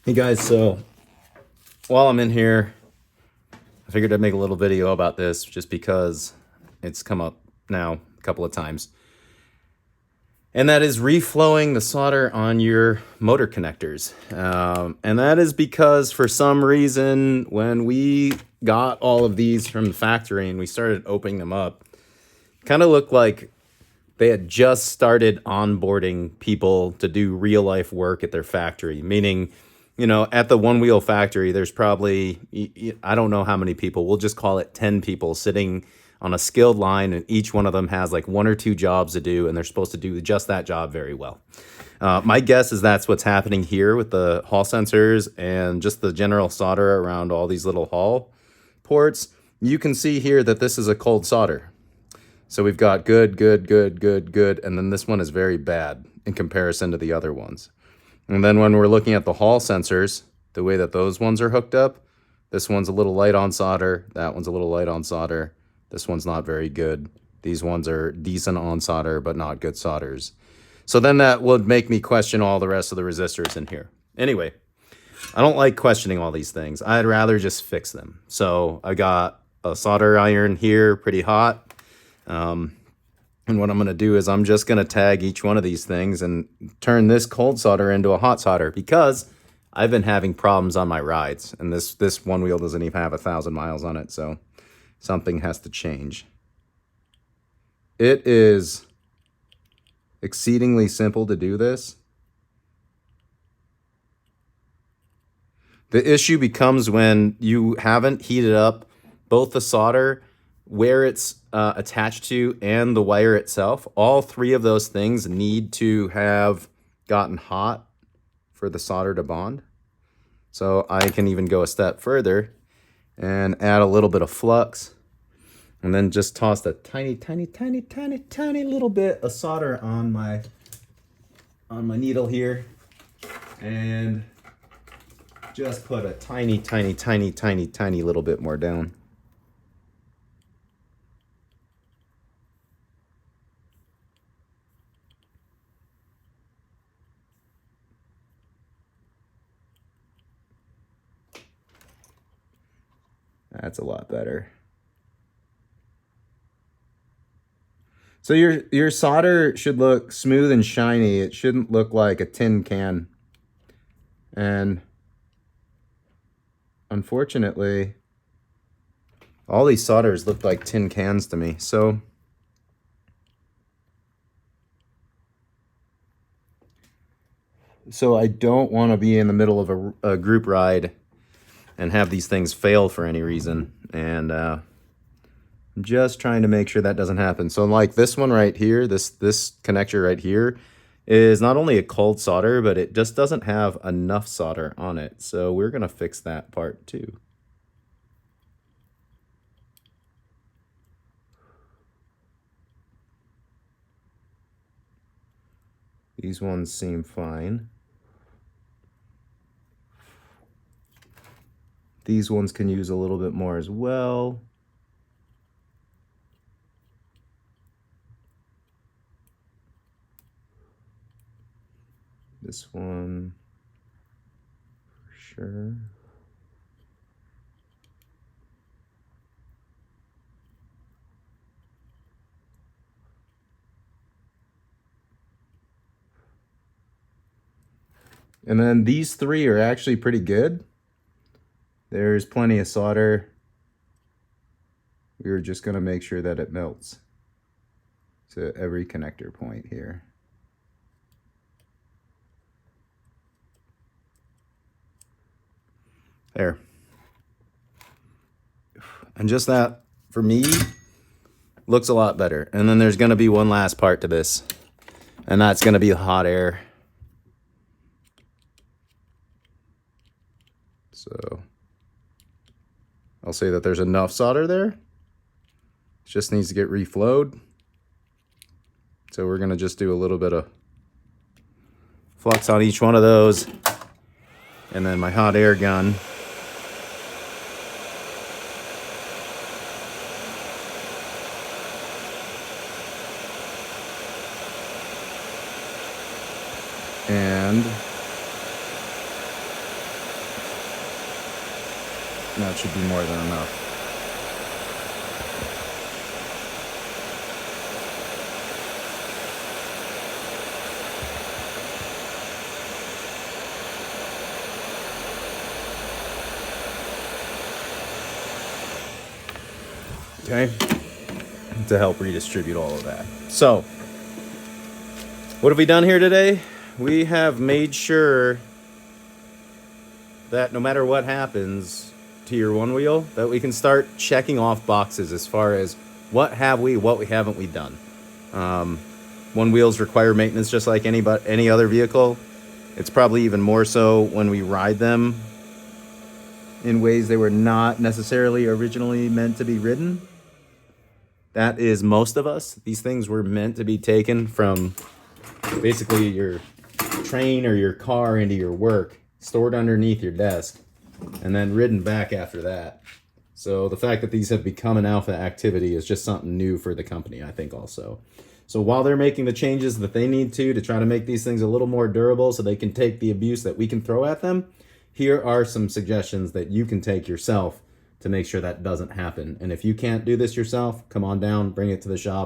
Hey guys, so while I'm in here, I figured I'd make a little video about this just because it's come up now a couple of times. And that is reflowing the solder on your motor connectors. And that is because for some reason, when we got all of these from the factory and we started opening them up, it kind of looked like they had just started onboarding people to do real life work at their factory, meaning, you know, at the one wheel factory, there's probably, I don't know how many people, we'll just call it 10 people sitting on a skilled line, and each one of them has like one or two jobs to do, and they're supposed to do just that job very well. My guess is that's what's happening here with the Hall sensors and just the general solder around all these little Hall ports. You can see here that this is a cold solder. So we've got good, good, good, good, good, and then this one is very bad in comparison to the other ones. And then when we're looking at the Hall sensors, the way that those ones are hooked up, this one's a little light on solder, that one's a little light on solder, this one's not very good. These ones are decent on solder, but not good solders. So then that would make me question all the rest of the resistors in here. Anyway, I don't like questioning all these things. I'd rather just fix them. So I got a solder iron here, pretty hot. And what I'm going to do is I'm just going to tag each one of these things and turn this cold solder into a hot solder, because I've been having problems on my rides, and this one wheel doesn't even have 1,000 miles on it, so something has to change. It is exceedingly simple to do this. The issue becomes when you haven't heated up both the solder, where it's attached to, and the wire itself. All three of those things need to have gotten hot for the solder to bond. So I can even go a step further and add a little bit of flux, and then just toss a tiny, tiny, tiny, tiny, tiny little bit of solder on my needle here, and just put a tiny, tiny, tiny, tiny, tiny little bit more down. That's a lot better. So your solder should look smooth and shiny. It shouldn't look like a tin can. And unfortunately, all these solders look like tin cans to me. So I don't want to be in the middle of a group ride and have these things fail for any reason. And I'm just trying to make sure that doesn't happen. So like this one right here, this connector right here is not only a cold solder, but it just doesn't have enough solder on it. So we're going to fix that part too. These ones seem fine. These ones can use a little bit more as well. This one, for sure. And then these three are actually pretty good. There's plenty of solder. We're just going to make sure that it melts to every connector point here. There. And just that, for me, looks a lot better. And then there's going to be one last part to this, and that's going to be hot air. So I'll say that there's enough solder there. It just needs to get reflowed. So we're going to just do a little bit of flux on each one of those. And then my hot air gun. And That should be more than enough. Okay, to help redistribute all of that. So, what have we done here today? We have made sure that no matter what happens to your one wheel, that we can start checking off boxes as far as what have we, what we haven't we done. One wheels require maintenance just like any other vehicle. It's probably even more so when we ride them in ways they were not necessarily originally meant to be ridden. That is most of us. These things were meant to be taken from basically your train or your car into your work, stored underneath your desk, and then ridden back after that. So the fact that these have become an alpha activity is just something new for the company, I think also. So while they're making the changes that they need to try to make these things a little more durable so they can take the abuse that we can throw at them, here are some suggestions that you can take yourself to make sure that doesn't happen. And if you can't do this yourself, come on down, bring it to the shop.